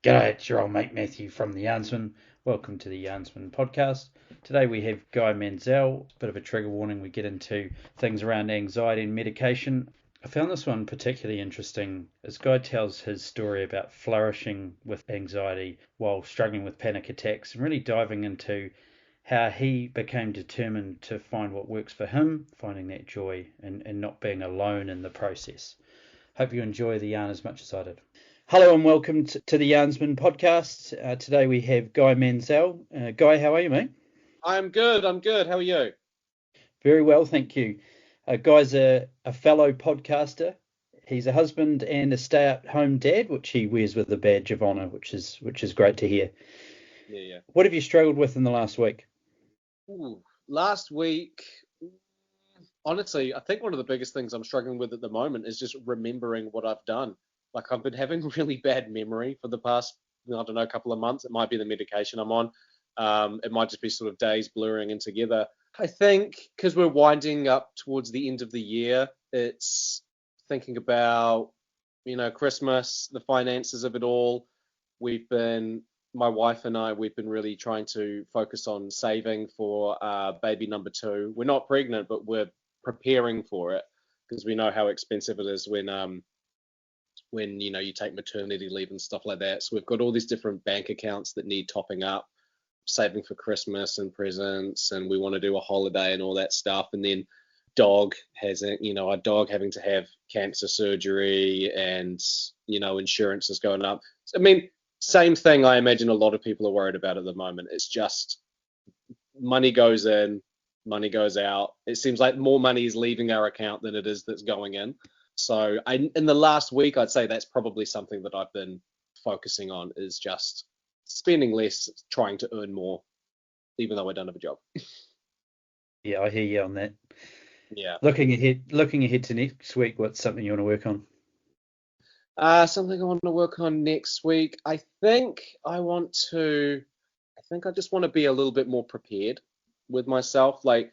G'day, it's your old mate Matthew from the Yarnsman. Welcome to the Yarnsman podcast. Today we have Guy Mansell. Bit of a trigger warning, we get into things around anxiety and medication. I found this one particularly interesting as Guy tells his story about flourishing with anxiety while struggling with panic attacks and really diving into how he became determined to find what works for him, finding that joy and not being alone in the process. Hope you enjoy the yarn as much as I did. Hello and welcome to the Yarnsman podcast. Today we have Guy Mansell. Guy, how are you, mate? I'm good. I'm good. How are you? Very well, thank you. Guy's a fellow podcaster. He's a husband and a stay-at-home dad, which he wears with a badge of honour, which is great to hear. Yeah, yeah. What have you struggled with in the last week? Last week, honestly, I think one of the biggest things I'm struggling with at the moment is just remembering what I've done. Like I've been having really bad memory for the past, I don't know, couple of months. It might be the medication I'm on. It might just be sort of days blurring in together. I think because we're winding up towards the end of the year, it's thinking about, Christmas, the finances of it all. My wife and we've been really trying to focus on saving for baby number two. We're not pregnant, but we're preparing for it because we know how expensive it is when you take maternity leave and stuff like that. So we've got all these different bank accounts that need topping up, saving for Christmas and presents, and we want to do a holiday and all that stuff. And then our dog having to have cancer surgery, and insurance is going up. I mean, same thing I imagine a lot of people are worried about at the moment. It's just money goes in, money goes out. It seems like more money is leaving our account than it is that's going in. So in the last week, I'd say that's probably something that I've been focusing on, is just spending less, trying to earn more, even though I don't have a job. Yeah, I hear you on that. Yeah. Looking ahead to next week, what's something you want to work on? Something I want to work on next week. I think I just want to be a little bit more prepared with myself. Like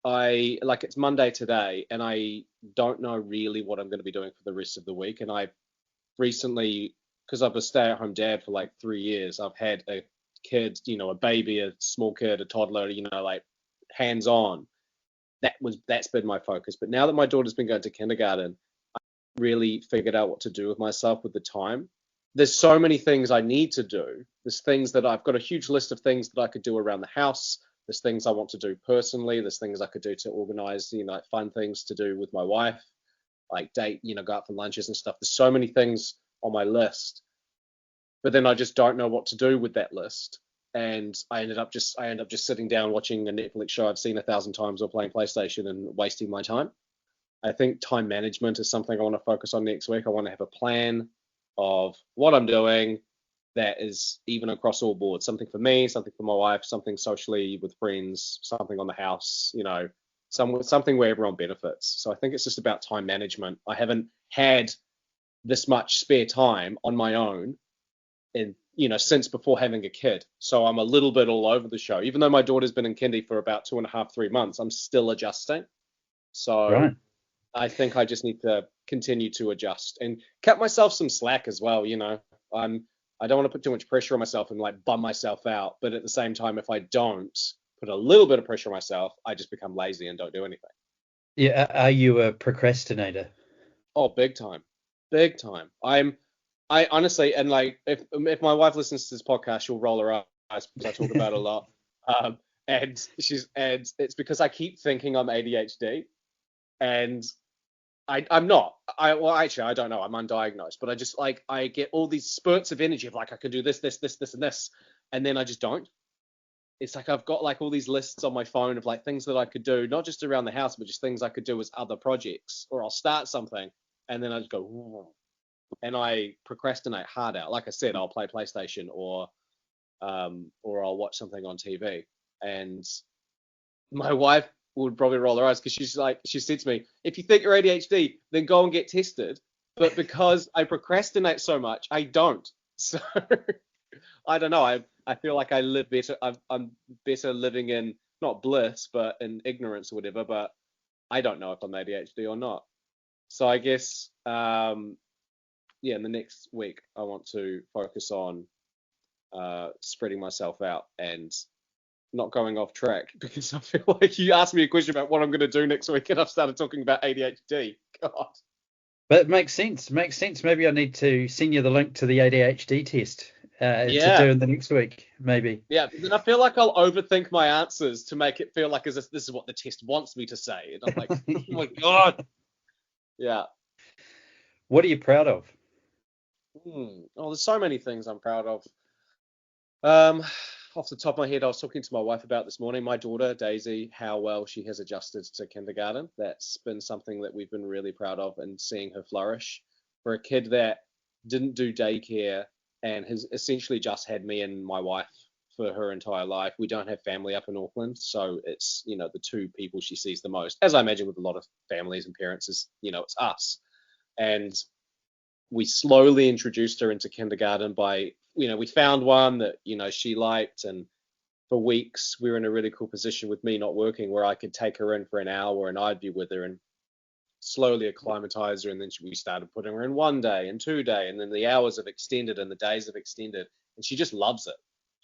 it's Monday today, and I don't know really what I'm going to be doing for the rest of the week. And I recently, because I've been a stay-at-home dad for like 3 years, I've had a kid, a baby, a small kid, a toddler, like hands-on. That's been my focus. But now that my daughter's been going to kindergarten, really figured out what to do with myself with the time. There's so many things I need to do. There's things that I've got a huge list of things that I could do around the house. There's things I want to do personally. There's things I could do to organize, like fun things to do with my wife, like date, go out for lunches and stuff. There's so many things on my list, but then I just don't know what to do with that list. And I end up just sitting down watching a Netflix show I've seen 1,000 times or playing PlayStation and wasting my time. I think time management is something I want to focus on next week. I want to have a plan of what I'm doing that is even across all boards. Something for me, something for my wife, something socially with friends, something on the house, something where everyone benefits. So I think it's just about time management. I haven't had this much spare time on my own in since before having a kid. So I'm a little bit all over the show. Even though my daughter's been in kindy for about 2.5, 3 months, I'm still adjusting. So Right. I think I just need to continue to adjust and cut myself some slack as well. I don't want to put too much pressure on myself and like bum myself out. But at the same time, if I don't put a little bit of pressure on myself, I just become lazy and don't do anything. Yeah, are you a procrastinator? Oh, big time, big time. I honestly, and like if my wife listens to this podcast, she'll roll her eyes because I talk about it a lot. And it's because I keep thinking I'm ADHD, and I'm not. Actually, I don't know. I'm undiagnosed, but I just like I get all these spurts of energy of like I can do this, this, this, this, and this, and then I just don't. It's like I've got like all these lists on my phone of like things that I could do, not just around the house, but just things I could do as other projects, or I'll start something and then I just go, "Whoa," and I procrastinate hard out. Like I said, I'll play PlayStation or I'll watch something on TV, and my wife would probably roll her eyes because she said to me, if you think you're ADHD, then go and get tested. But because I procrastinate so much, I don't. So I don't know. I feel like I live better. I'm better living in not bliss, but in ignorance or whatever. But I don't know if I'm ADHD or not. So I guess in the next week, I want to focus on spreading myself out and not going off track, because I feel like you asked me a question about what I'm going to do next week and I've started talking about ADHD. God. But it makes sense. Makes sense. Maybe I need to send you the link to the ADHD test to do Yeah. in the next week. Maybe. Yeah. Then I feel like I'll overthink my answers to make it feel like as if this is what the test wants me to say. And I'm like, oh my God. Yeah. What are you proud of? Oh, there's so many things I'm proud of. Um, Off the top of my head, I was talking to my wife about this morning, my daughter, Daisy, how well she has adjusted to kindergarten. That's been something that we've been really proud of, and seeing her flourish. For a kid that didn't do daycare and has essentially just had me and my wife for her entire life. We don't have family up in Auckland, so it's, the two people she sees the most, as I imagine with a lot of families and parents, is, it's us. And we slowly introduced her into kindergarten by, we found one that, she liked. And for weeks, we were in a really cool position with me not working where I could take her in for an hour and I'd be with her and slowly acclimatize her. And then we started putting her in 1 day and 2 day. And then the hours have extended and the days have extended. And she just loves it.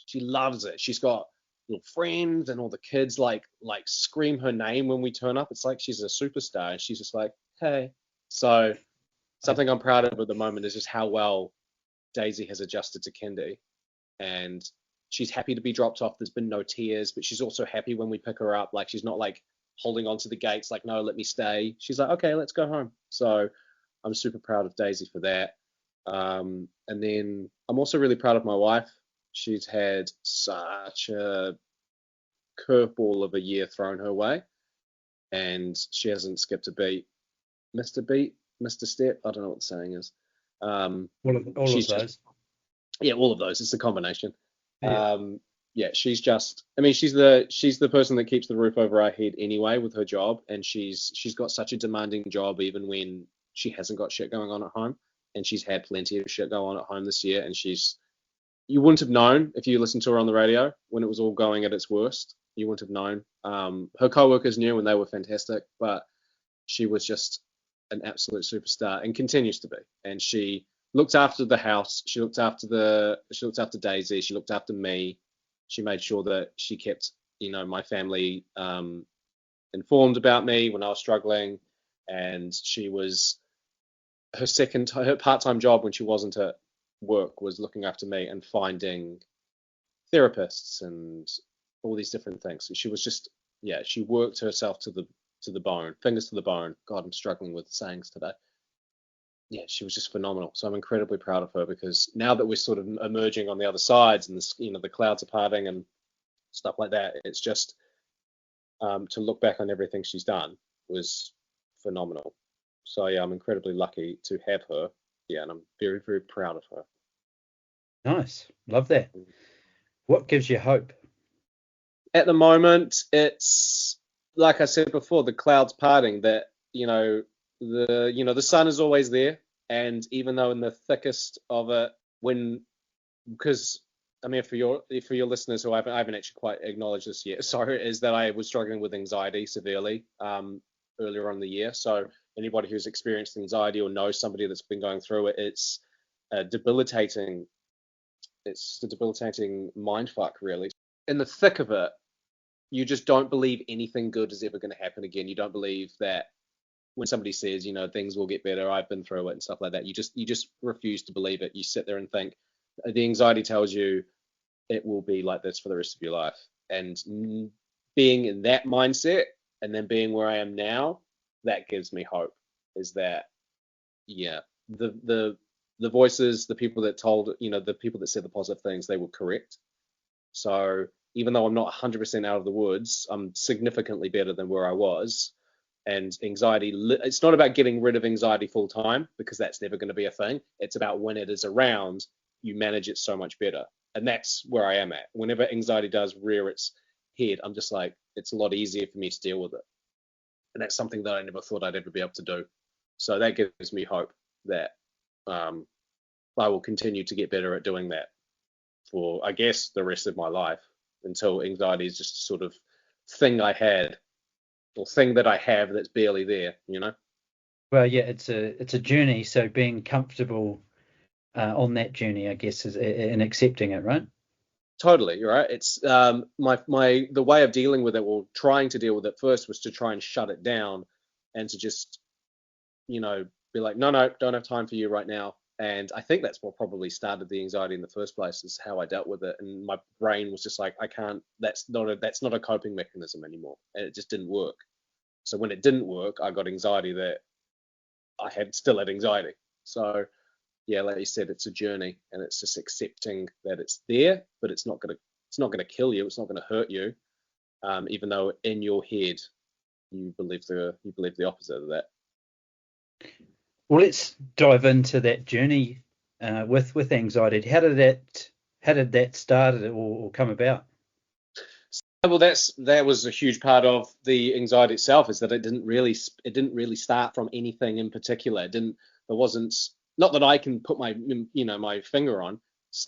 She loves it. She's got little friends and all the kids like scream her name when we turn up. It's like she's a superstar. And she's just like, hey. So something I'm proud of at the moment is just how well Daisy has adjusted to kindy, and she's happy to be dropped off. There's been no tears, but she's also happy when we pick her up. Like, she's not like holding on to the gates like, no, let me stay. She's like, okay, let's go home. So I'm super proud of Daisy for that. And then I'm also really proud of my wife. She's had such a curveball of a year thrown her way, and she hasn't skipped a beat. Mr. Step, I don't know what the saying is. All of those. All of those. It's a combination. Yeah. She's just. I mean, she's the person that keeps the roof over our head anyway with her job, and she's got such a demanding job even when she hasn't got shit going on at home, and she's had plenty of shit go on at home this year, and you wouldn't have known if you listened to her on the radio when it was all going at its worst. You wouldn't have known. Her co-workers knew and they were fantastic, but she was just an absolute superstar and continues to be. And she looked after the house. She looked after Daisy. She looked after me. She made sure that she kept, my family informed about me when I was struggling. And her part-time job when she wasn't at work was looking after me and finding therapists and all these different things. So she was just, she worked herself to the bone, fingers to the bone. God, I'm struggling with sayings today. Yeah, she was just phenomenal. So I'm incredibly proud of her, because now that we're sort of emerging on the other sides and the clouds are parting and stuff like that, it's just to look back on everything she's done was phenomenal. So yeah, I'm incredibly lucky to have her. Yeah, and I'm very, very proud of her. Nice. Love that. What gives you hope? At the moment, it's like I said before, the clouds parting. That the sun is always there, and even though in the thickest of it, because I mean, for your listeners who I haven't actually quite acknowledged this yet, sorry, is that I was struggling with anxiety severely earlier on in the year. So anybody who's experienced anxiety or knows somebody that's been going through it, it's debilitating. It's a debilitating mindfuck, really. In the thick of it, you just don't believe anything good is ever going to happen again. You don't believe that when somebody says, things will get better, I've been through it and stuff like that. You just refuse to believe it. You sit there and think, the anxiety tells you it will be like this for the rest of your life. And being in that mindset and then being where I am now, that gives me hope. Is that, the voices, the people that told, the people that said the positive things, they were correct. So even though I'm not 100% out of the woods, I'm significantly better than where I was. And anxiety, it's not about getting rid of anxiety full time, because that's never going to be a thing. It's about when it is around, you manage it so much better. And that's where I am at. Whenever anxiety does rear its head, I'm just like, it's a lot easier for me to deal with it. And that's something that I never thought I'd ever be able to do. So that gives me hope that I will continue to get better at doing that for, I guess, the rest of my life, until anxiety is just a sort of thing I had, or thing that I have that's barely there. Well, yeah, it's a journey. So being comfortable on that journey, I guess, is in accepting it, right? Totally, you're right. It's the way of dealing with it, or trying to deal with it first, was to try and shut it down, and to just, be like, no, no, don't have time for you right now. And I think that's what probably started the anxiety in the first place, is how I dealt with it. And my brain was just like, I can't. That's not a coping mechanism anymore, and it just didn't work. So when it didn't work, I got anxiety that still had anxiety. So yeah, like you said, it's a journey, and it's just accepting that it's there, but it's not gonna kill you. It's not gonna hurt you, even though in your head you believe the opposite of that. Well, let's dive into that journey with anxiety. How did that start or come about? Well, that was a huge part of the anxiety itself, is that it didn't really start from anything in particular. There wasn't, not that I can put my finger on.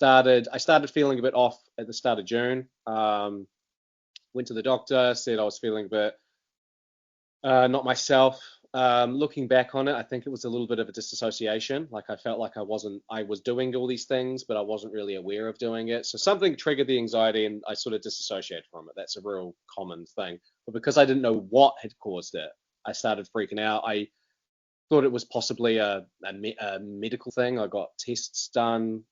I started feeling a bit off at the start of June. Went to the doctor, said I was feeling a bit not myself. Looking back on it, I think it was a little bit of a disassociation. Like, I felt like I was doing all these things, but I wasn't really aware of doing it. So something triggered the anxiety, and I sort of disassociated from it. That's a real common thing. But because I didn't know what had caused it, I started freaking out. I thought it was possibly a medical thing. I got tests done,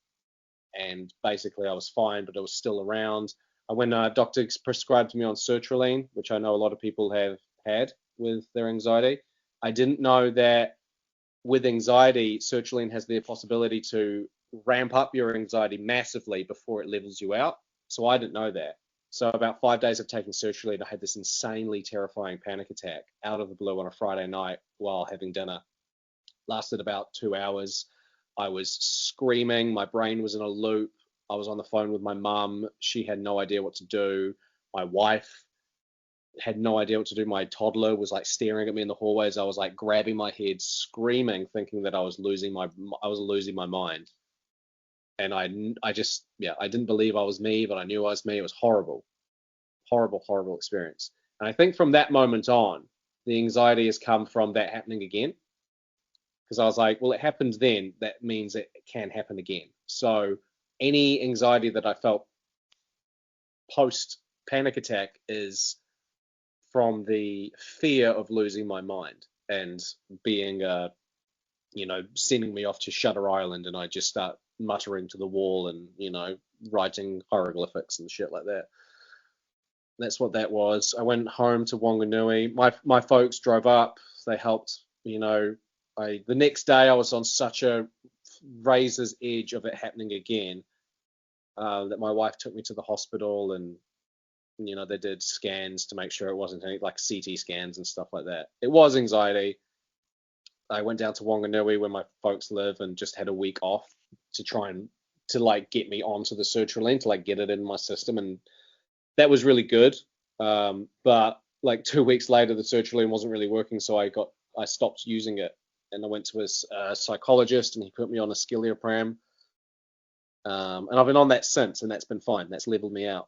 and basically I was fine, but it was still around. When a doctor prescribed me on sertraline, which I know a lot of people have had with their anxiety, I didn't know that with anxiety, sertraline has the possibility to ramp up your anxiety massively before it levels you out. So I didn't know that. So about 5 days of taking sertraline, I had this insanely terrifying panic attack out of the blue on a Friday night while having dinner. Lasted about 2 hours. I was screaming. My brain was in a loop. I was on the phone with my mum. She had no idea what to do. My wife had no idea what to do. My toddler was like staring at me in the hallways. I was like grabbing my head, screaming, thinking that I was losing my mind. And I didn't believe I was me, but I knew I was me. It was horrible, horrible, horrible experience. And I think from that moment on, the anxiety has come from that happening again. Because I was like, well, it happened then. That means it can happen again. So any anxiety that I felt post panic attack is from the fear of losing my mind and being, sending me off to Shutter Island, and I just start muttering to the wall and, writing hieroglyphics and shit like that. That's what that was. I went home to Wanganui. My folks drove up. They helped. The next day I was on such a razor's edge of it happening again, that my wife took me to the hospital, and they did scans to make sure it wasn't any, like, CT scans and stuff like that. It was anxiety. I went down to Wanganui where my folks live and just had a week off to try and to like get me onto the sertraline, to like get it in my system, and that was really good. But like 2 weeks later, the sertraline wasn't really working, so I stopped using it, and I went to a psychologist, and he put me on a skeleopram. And I've been on that since, and that's been fine. That's leveled me out.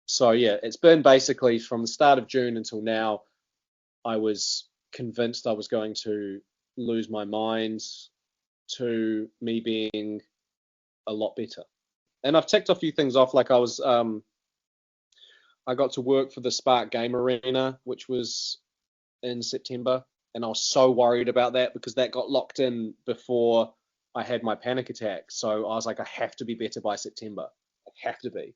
So yeah, it's been basically from the start of June until now. I was convinced I was going to lose my mind, to me being a lot better. And I've ticked a few things off. Like, I got to work for the Spark Game Arena, which was in September, and I was so worried about that because that got locked in before I had my panic attack. So I was like, I have to be better by September. I have to be.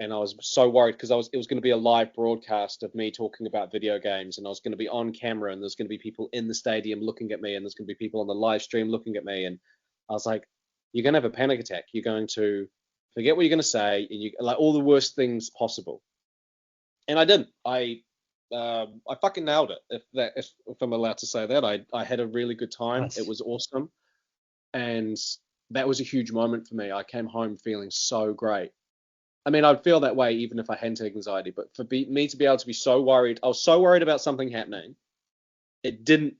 And I was so worried because it was going to be a live broadcast of me talking about video games, and I was going to be on camera, and there's going to be people in the stadium looking at me, and there's going to be people on the live stream looking at me. And I was like, you're going to have a panic attack. You're going to forget what you're going to say, and you like all the worst things possible. And I didn't. I fucking nailed it. If I'm allowed to say that, I had a really good time. Nice. It was awesome, and that was a huge moment for me. I came home feeling so great. I mean, I'd feel that way even if I hadn't anxiety, but for me to be able to be so worried, I was so worried about something happening. It didn't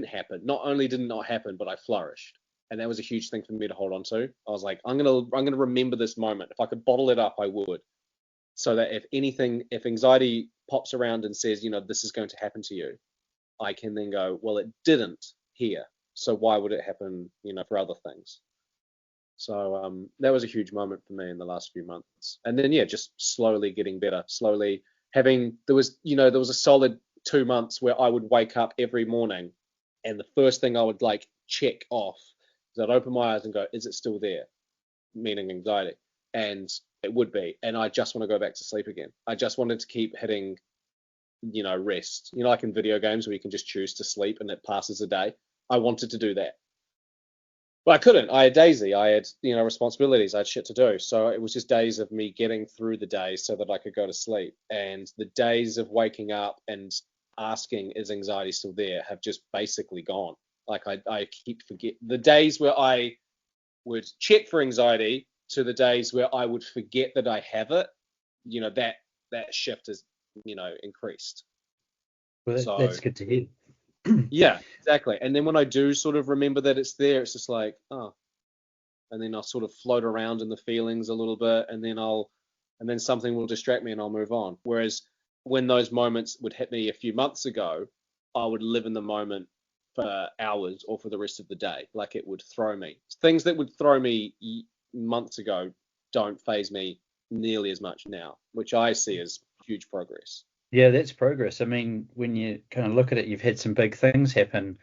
happen. Not only did it not happen, but I flourished, and that was a huge thing for me to hold on to. I was like, I'm gonna remember this moment. If I could bottle it up, I would. So that if anxiety pops around and says, this is going to happen to you, I can then go, well, it didn't here. So why would it happen, for other things? So that was a huge moment for me in the last few months. And then, yeah, just slowly getting better, slowly there was a solid 2 months where I would wake up every morning and the first thing I would like check off is I'd open my eyes and go, is it still there? Meaning anxiety. And it would be. And I just want to go back to sleep again. I just wanted to keep hitting, rest. Like in video games where you can just choose to sleep and it passes a day. I wanted to do that. But I couldn't. I had Daisy. I had, responsibilities. I had shit to do. So it was just days of me getting through the day so that I could go to sleep. And the days of waking up and asking, is anxiety still there, have just basically gone. Like I keep forget the days where I would check for anxiety to the days where I would forget that I have it. That shift has, increased. Well, So that's good to hear. yeah, exactly. And then when I do sort of remember that it's there, it's just like, oh, and then I'll sort of float around in the feelings a little bit, and then something will distract me and I'll move on. Whereas when those moments would hit me a few months ago, I would live in the moment for hours or for the rest of the day. Like it would throw me. Things that would throw me months ago don't phase me nearly as much now, which I see as huge progress. Yeah, that's progress. I mean, when you kind of look at it, you've had some big things happen.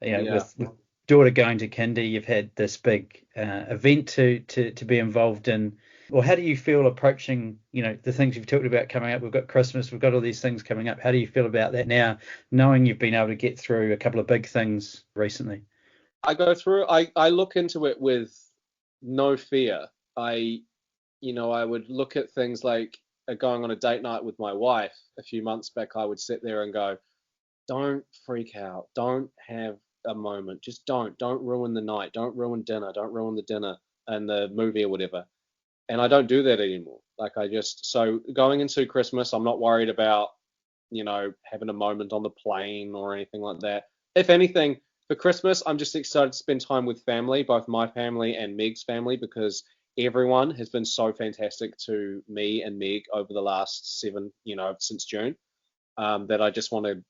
Yeah. With daughter going to kindy, you've had this big event to be involved in. Well, how do you feel approaching, the things you've talked about coming up? We've got Christmas, we've got all these things coming up. How do you feel about that now, knowing you've been able to get through a couple of big things recently? I look into it with no fear. I would look at things like going on a date night with my wife a few months back. I would sit there and go, don't freak out. Don't have a moment. Just don't ruin the night. Don't ruin dinner. Don't ruin the dinner and the movie or whatever. And I don't do that anymore. So going into Christmas, I'm not worried about, having a moment on the plane or anything like that. If anything, for Christmas, I'm just excited to spend time with family, both my family and Meg's family, because everyone has been so fantastic to me and Meg over the last since June, that I just want to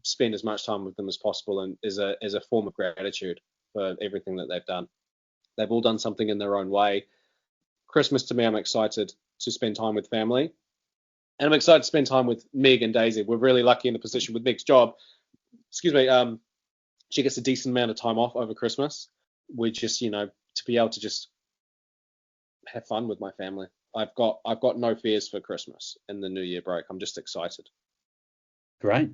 spend as much time with them as possible, and as a form of gratitude for everything that they've done. They've all done something in their own way. Christmas to me, I'm excited to spend time with family, and I'm excited to spend time with Meg and Daisy. We're really lucky in the position with Meg's job. Excuse me. She gets a decent amount of time off over Christmas. We just, to be able to just have fun with my family. I've got no fears for Christmas and the New Year break. I'm just excited. Great.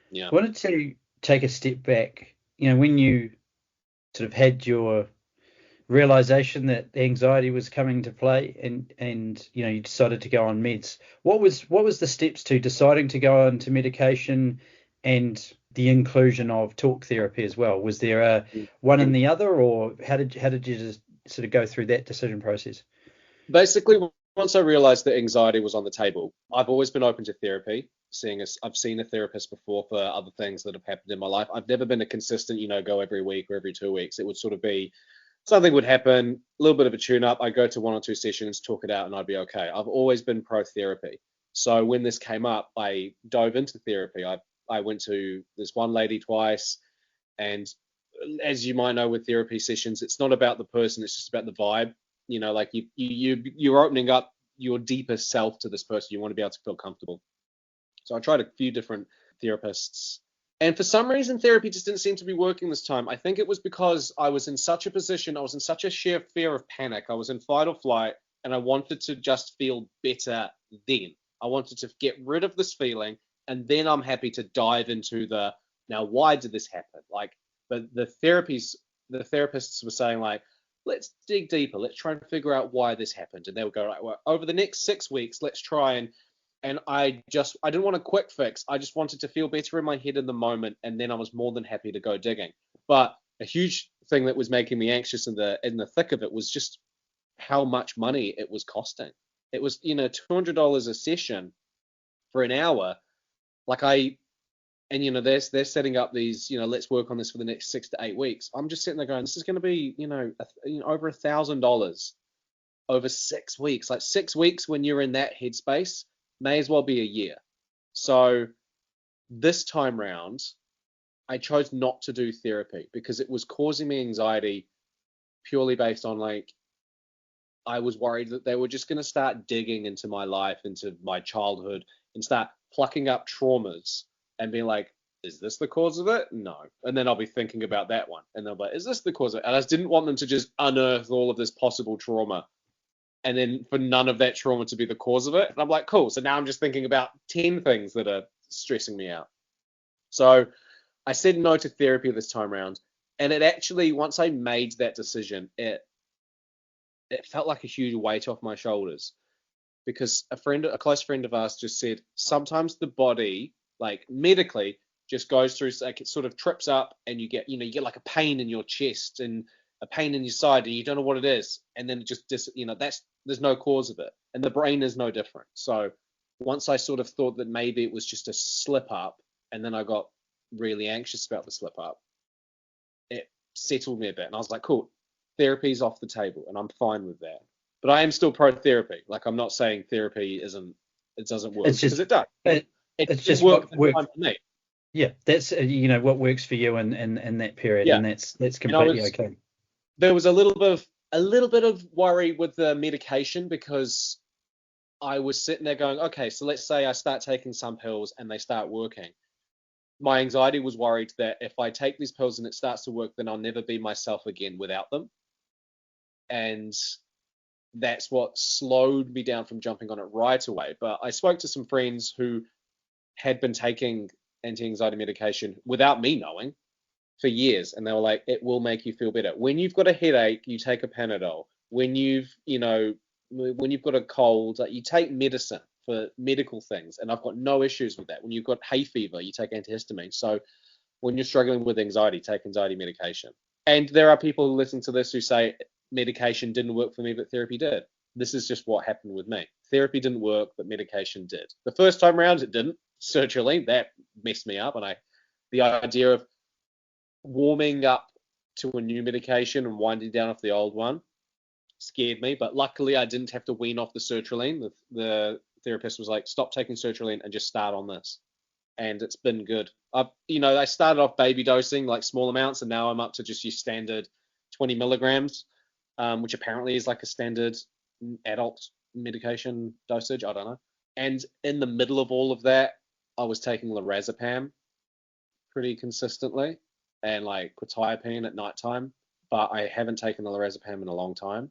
Yeah. I wanted to take a step back. When you sort of had your realization that anxiety was coming to play, and you decided to go on meds, what was the steps to deciding to go on to medication and the inclusion of talk therapy as well? Was there a one and the other, or how did you just sort of go through that decision process? Basically, once I realized that anxiety was on the table, I've always been open to therapy. I've seen a therapist before for other things that have happened in my life. I've never been a consistent, go every week or every 2 weeks. It would sort of be something would happen, a little bit of a tune up. I'd go to 1 or 2 sessions, talk it out, and I'd be okay. I've always been pro therapy. So when this came up, I dove into therapy. I went to this one lady twice, and as you might know with therapy sessions, it's not about the person, it's just about the vibe. Like you're opening up your deepest self to this person. You want to be able to feel comfortable. So I tried a few different therapists, and for some reason, therapy just didn't seem to be working this time. I think it was because I was in such a position, I was in such a sheer fear of panic. I was in fight or flight, and I wanted to just feel better then. I wanted to get rid of this feeling, and then I'm happy to dive into now, why did this happen? But the therapists were saying, like, let's dig deeper. Let's try and figure out why this happened. And they would go, right, well, over the next 6 weeks, let's try and I didn't want a quick fix. I just wanted to feel better in my head in the moment, and then I was more than happy to go digging. But a huge thing that was making me anxious in the thick of it was just how much money it was costing. It was, $200 a session for an hour. They're setting up these, let's work on this for the next 6 to 8 weeks. I'm just sitting there going, this is going to be, over $1,000 over 6 weeks. Like 6 weeks when you're in that headspace may as well be a year. So this time round, I chose not to do therapy because it was causing me anxiety purely based on like I was worried that they were just going to start digging into my life, into my childhood, and start plucking up traumas and being like, is this the cause of it? No. And then I'll be thinking about that one. And they'll be like, is this the cause of it? And I just didn't want them to just unearth all of this possible trauma and then for none of that trauma to be the cause of it. And I'm like, cool. So now I'm just thinking about 10 things that are stressing me out. So I said no to therapy this time around. And it actually, once I made that decision, it felt like a huge weight off my shoulders because a close friend of ours just said, sometimes the body, like medically, just goes through, like it sort of trips up and you get like a pain in your chest and a pain in your side and you don't know what it is. And then it just, there's no cause of it. And the brain is no different. So once I sort of thought that maybe it was just a slip up and then I got really anxious about the slip up, it settled me a bit. And I was like, cool, therapy's off the table and I'm fine with that. But I am still pro therapy. Like I'm not saying therapy doesn't work because it does. It's just what works for me. Yeah, that's what works for you in that period, Yeah. and that's completely okay. There was a little bit of worry with the medication because I was sitting there going, okay, so let's say I start taking some pills and they start working. My anxiety was worried that if I take these pills and it starts to work, then I'll never be myself again without them. And that's what slowed me down from jumping on it right away. But I spoke to some friends who had been taking anti-anxiety medication without me knowing for years, and they were like, it will make you feel better. When you've got a headache, you take a Panadol. When you've got a cold, you take medicine for medical things, and I've got no issues with that. When you've got hay fever, you take antihistamine. So when you're struggling with anxiety, take anxiety medication. And there are people who listen to this who say medication didn't work for me, but therapy did. This is just what happened with me. Therapy didn't work, but medication did. The first time around, it didn't. Sertraline, that messed me up, and the idea of warming up to a new medication and winding down off the old one scared me. But luckily, I didn't have to wean off the sertraline. The therapist was like, stop taking sertraline and just start on this. And it's been good. I started off baby dosing, like small amounts, and now I'm up to just your standard 20 milligrams, which apparently is like a standard adult medication dosage. I don't know. And in the middle of all of that, I was taking lorazepam pretty consistently and like quetiapine at nighttime, but I haven't taken the lorazepam in a long time.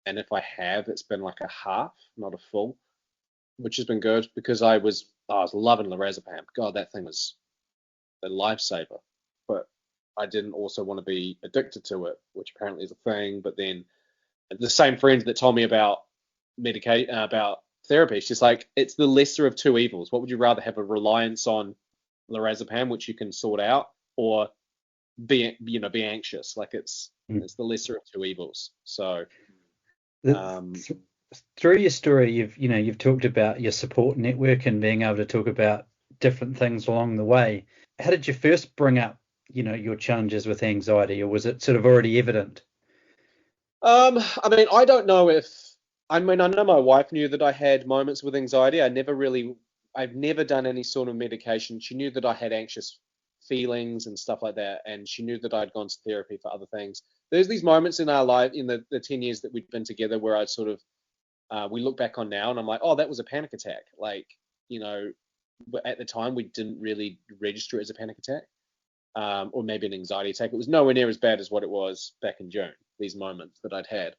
And if I have, it's been like a half, not a full, which has been good because I was loving lorazepam. God, that thing was a lifesaver. But I didn't also want to be addicted to it, which apparently is a thing. But then the same friends that told me about about therapy, she's like, it's the lesser of two evils. What would you rather have, a reliance on lorazepam, which you can sort out, or be anxious? Like it's the lesser of two evils. So through your story, you've talked about your support network and being able to talk about different things along the way. How did you first bring up your challenges with anxiety, or was it sort of already evident? I mean, I don't know I know my wife knew that I had moments with anxiety. I've never done any sort of medication. She knew that I had anxious feelings and stuff like that, and she knew that I'd gone to therapy for other things. There's these moments in our life, in the 10 years that we've been together, where I'd sort of, we look back on now and I'm like, oh, that was a panic attack. Like, at the time we didn't really register it as a panic attack, or maybe an anxiety attack. It was nowhere near as bad as what it was back in June, these moments that I'd had.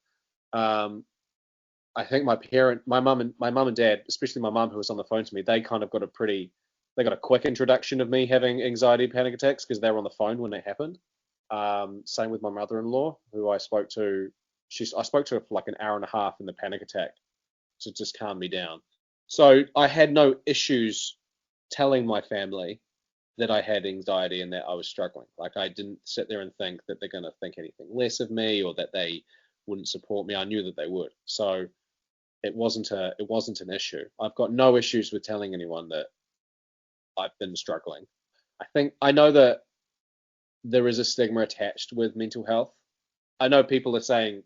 I think my mum and dad, especially my mum who was on the phone to me, they kind of got a quick introduction of me having anxiety panic attacks because they were on the phone when they happened. Same with my mother-in-law, who I spoke to. I spoke to her for like an hour and a half in the panic attack to just calm me down. So I had no issues telling my family that I had anxiety and that I was struggling. Like I didn't sit there and think that they're going to think anything less of me or that they wouldn't support me. I knew that they would. So it wasn't an issue. I've got no issues with telling anyone that I've been struggling. I know that there is a stigma attached with mental health. I know people are saying,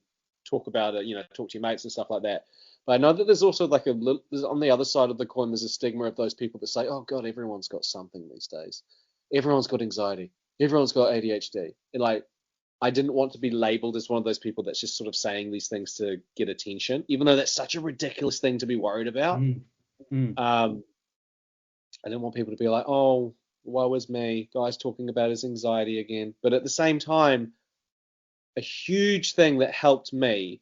talk about it, talk to your mates and stuff like that. But I know that there's also like on the other side of the coin, there's a stigma of those people that say, oh God, everyone's got something these days. Everyone's got anxiety. everyone's got ADHD. And like, I didn't want to be labeled as one of those people that's just sort of saying these things to get attention, even though that's such a ridiculous thing to be worried about. Mm. Mm. Um, I didn't want people to be like, oh, woe is me, guy's talking about his anxiety again. But at the same time, a huge thing that helped me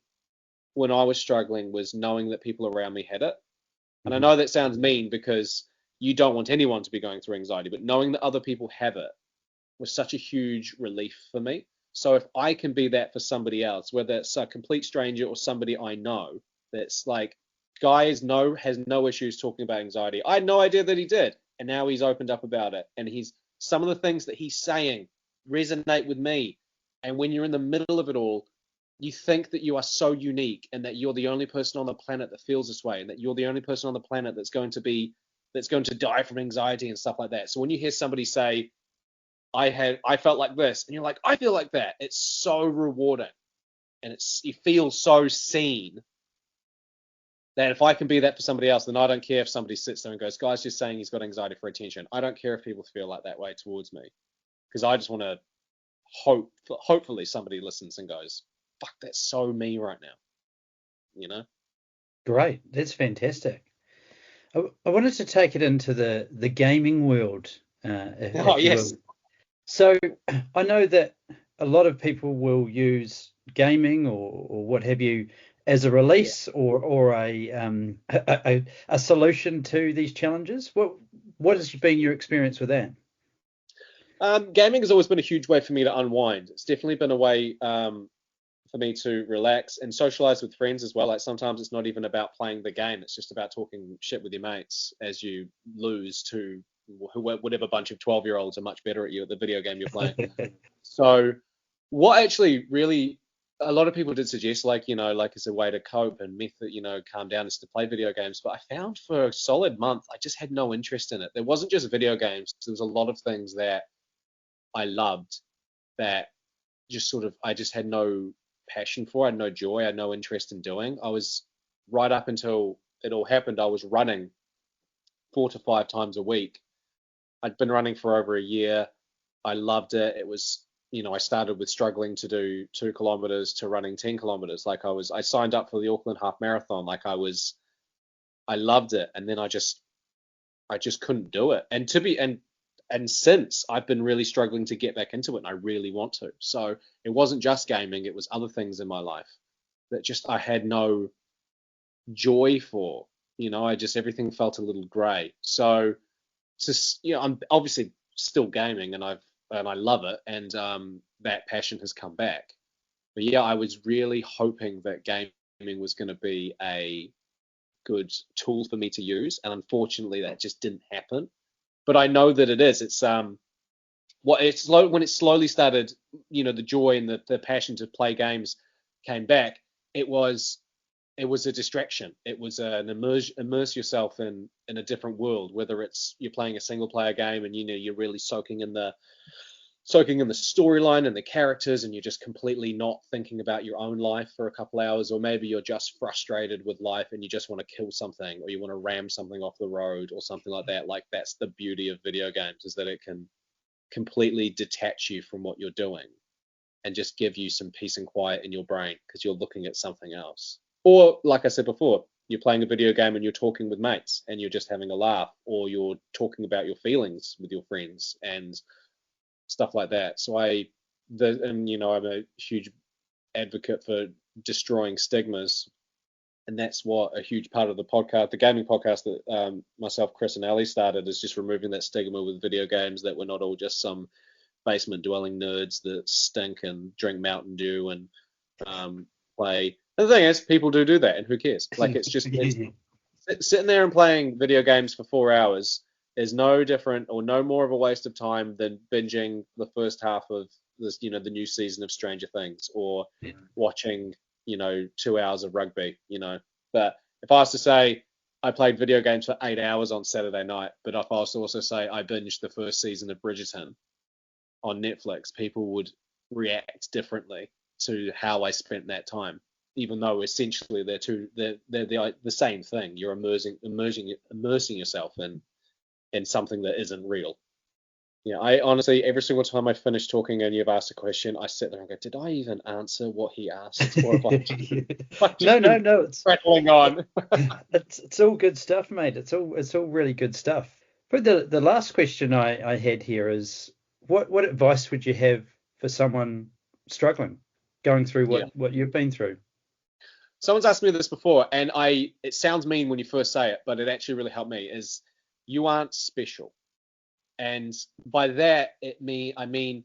when I was struggling was knowing that people around me had it. And I Mhm. know that sounds mean because you don't want anyone to be going through anxiety, but knowing that other people have it was such a huge relief for me. So if I can be that for somebody else, whether it's a complete stranger or somebody I know, that's like, Guy has no issues talking about anxiety. I had no idea that he did, and now he's opened up about it, and he's some of the things that he's saying resonate with me. And when you're in the middle of it all, you think that you are so unique and that you're the only person on the planet that feels this way, and that you're the only person on the planet that's going to die from anxiety and stuff like that. So when you hear somebody say, I felt like this, and you're like, I feel like that. It's so rewarding, and you feel so seen that if I can be that for somebody else, then I don't care if somebody sits there and goes, "Guy's just saying he's got anxiety for attention." I don't care if people feel like that way towards me, because I just want to hopefully somebody listens and goes, "Fuck, that's so me right now," you know? Great. That's fantastic. I wanted to take it into the gaming world, Oh if you yes, will. So I know that a lot of people will use gaming or what have you as a yeah. release or a solution to these challenges. What has been your experience with that? Gaming has always been a huge way for me to unwind. It's definitely been a way for me to relax and socialize with friends as well. Like sometimes it's not even about playing the game; it's just about talking shit with your mates as you lose to whatever bunch of 12-year-olds are much better at you at the video game you're playing. So, what actually really a lot of people did suggest, like like as a way to cope and method, calm down, is to play video games. But I found for a solid month, I just had no interest in it. There wasn't just video games. There was a lot of things that I loved that just sort of I just had no passion for, I had no joy, I had no interest in doing. I was right up until it all happened, I was running 4 to 5 times a week. I'd been running for over a year. I loved it. It was, I started with struggling to do 2 kilometers to running 10 kilometers. Like I signed up for the Auckland Half Marathon. I loved it. And then I just couldn't do it. And since I've been really struggling to get back into it, and I really want to. So it wasn't just gaming; it was other things in my life that just I had no joy for. I just everything felt a little grey. So just I'm obviously still gaming, and I love it, and that passion has come back. But yeah, I was really hoping that gaming was going to be a good tool for me to use, and unfortunately, that just didn't happen. But I know that it is. It's when it slowly started, the joy and the passion to play games came back. It was it was a distraction. It was an immerse yourself in a different world. Whether it's you're playing a single player game and you're really soaking in the storyline and the characters, and you're just completely not thinking about your own life for a couple hours, or maybe you're just frustrated with life and you just want to kill something, or you want to ram something off the road or something like that. Like that's the beauty of video games, is that it can completely detach you from what you're doing and just give you some peace and quiet in your brain because you're looking at something else. Or, like I said before, you're playing a video game and you're talking with mates and you're just having a laugh, or you're talking about your feelings with your friends and stuff like that. So I'm a huge advocate for destroying stigmas, and that's what a huge part of the gaming podcast that myself, Chris, and Ali started, is just removing that stigma with video games, that we're not all just some basement dwelling nerds that stink and drink Mountain Dew and play. And the thing is, people do that, and who cares? Like it's sitting there and playing video games for 4 hours is no different or no more of a waste of time than binging the first half of this, the new season of Stranger Things, or watching, 2 hours of rugby. But if I was to say I played video games for 8 hours on Saturday night, but if I was to also say I binged the first season of Bridgerton on Netflix, people would react differently to how I spent that time, even though essentially they're the same thing. You're immersing yourself in something that isn't real. Yeah, I honestly, every single time I finish talking and you've asked a question, I sit there and go, did I even answer what he asked? Or have I've No, just no, been no. prattling on? It's all good stuff, mate. It's all really good stuff. But the last question I had here is what advice would you have for someone struggling, going through Yeah. what you've been through? Someone's asked me this before, and it sounds mean when you first say it, but it actually really helped me, is you aren't special. And by that, I mean,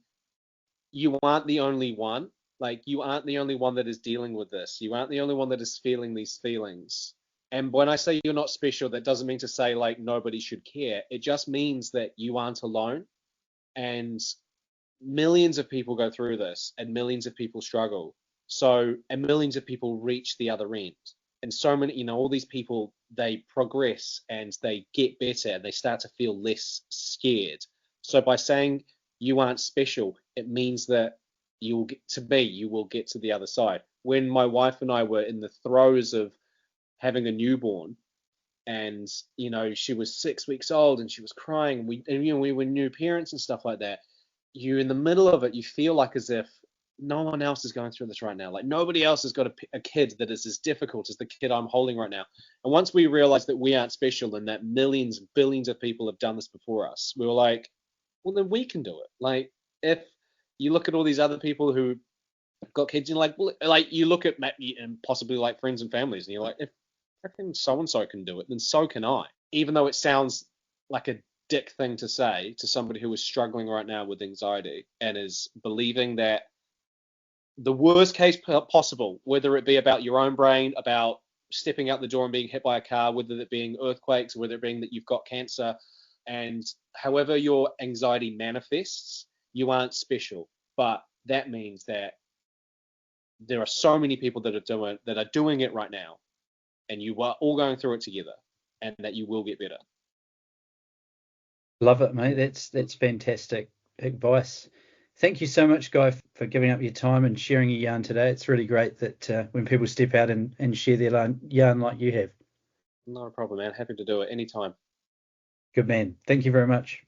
you aren't the only one. Like, you aren't the only one that is dealing with this. You aren't the only one that is feeling these feelings. And when I say you're not special, that doesn't mean to say like nobody should care. It just means that you aren't alone. And millions of people go through this, and millions of people struggle. And millions of people reach the other end. And so many, all these people, they progress and they get better and they start to feel less scared. So by saying you aren't special, it means that you will get to the other side. When my wife and I were in the throes of having a newborn, and she was 6 weeks old and she was crying, we were new parents and stuff like that. You in the middle of it, you feel like as if no one else is going through this right now. Like, nobody else has got a kid that is as difficult as the kid I'm holding right now. And once we realized that we aren't special and that millions, billions of people have done this before us, we were like, well, then we can do it. Like, if you look at all these other people who got kids, you're like, well, like, you look at and possibly like friends and families, and you're like, if freaking so and so can do it, then so can I. Even though it sounds like a dick thing to say to somebody who is struggling right now with anxiety and is believing that the worst case possible, whether it be about your own brain, about stepping out the door and being hit by a car, whether it being earthquakes, whether it being that you've got cancer, and however your anxiety manifests, you aren't special. But that means that there are so many people that are doing it right now, and you are all going through it together, and that you will get better. Love it, mate. That's fantastic advice. Thank you so much, Guy, for giving up your time and sharing your yarn today. It's really great that when people step out and share their yarn like you have. No problem, man. Happy to do it anytime. Good man. Thank you very much.